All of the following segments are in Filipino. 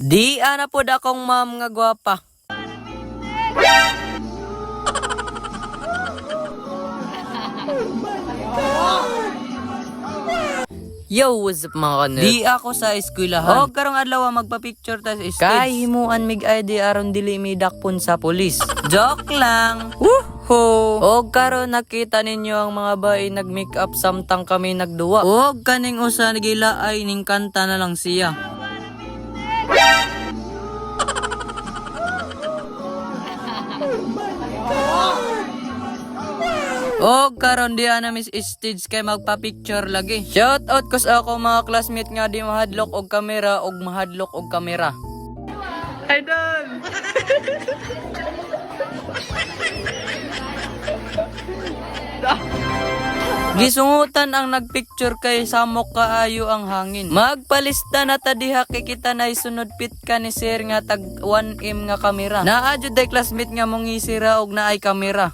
Di ana pod akong ma'am nga gwapa. Yo, what's up mga kanel? Di ako sa eskwelahan. O, karong adlaw magpa-picture ta sa stage. Kay himuan mig ID aron dili mi dakpon sa pulis. Joke lang. Woohoo! O, karon nakita ninyo ang mga bae nag-make up samtang kami nagduwa. O, kaning usa nagila ay ning kanta na lang siya. O karon diya na miss stage kay magpa-picture lagi. Shout out ko sa ako mga classmate nga di mahadlok og kamera og mahadlok og kamera. Idol. Gisungutan ang nagpicture kay samok kaayo ang hangin. Magpalista na ta diha kay kita na isunod pit ka ni sir nga tag 1M nga kamera. Naa jud day classmate nga mong isira og naay kamera.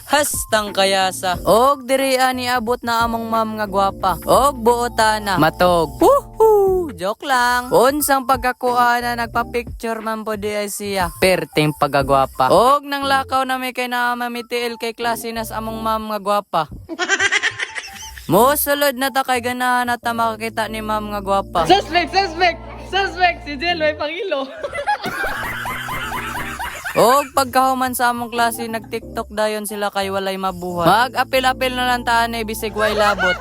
Hastang kayasa. Og diri ani abot na among ma'am nga gwapa. Og buotana. Matog. Woohoo! Joke lang. Unsang pagkakuha na nagpa-picture man po di ay siya. Perting pagagwapa. Og nang lakaw na may kay na mamitiil kay klase nas among ma'am nga gwapa. Mosulod na ta kay ganahan na ta makakita ni ma'am nga gwapa. Suspect! Si Jel may pangilo. Og pagkahuman sa among klase nag-TikTok dayon sila kay walay mabuhat. Mag-apil-apil na lang taan ay bisig way labot.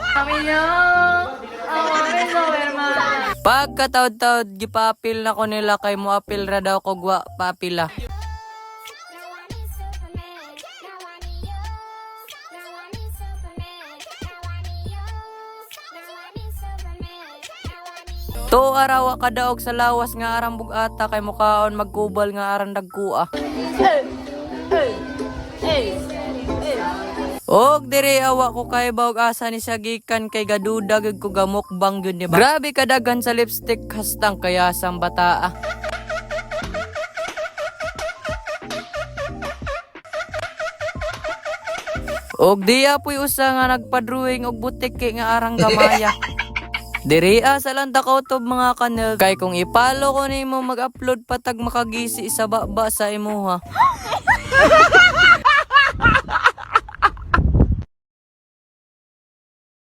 Pagkataod-taod gipapil na ko nila kay moapil ra daw ko gwa papila. To araw ka daog sa lawas nga arang bugata kay mukaon magkubal nga arang dagkua. Og dire awa ko kay bawg asa ni siya gikan kay gaduda gid ko gamukbang gyud ni ba. Grabe kadagan sa lipstick hastang kayasang bataa. Og diya puy usa nga nagpa-drawing og butik kay nga arang gamaya. Diri sa lang takawtob mga kanel. Kay kung ipalo ko nimo mag-upload patag makagisi sa baba sa imuha.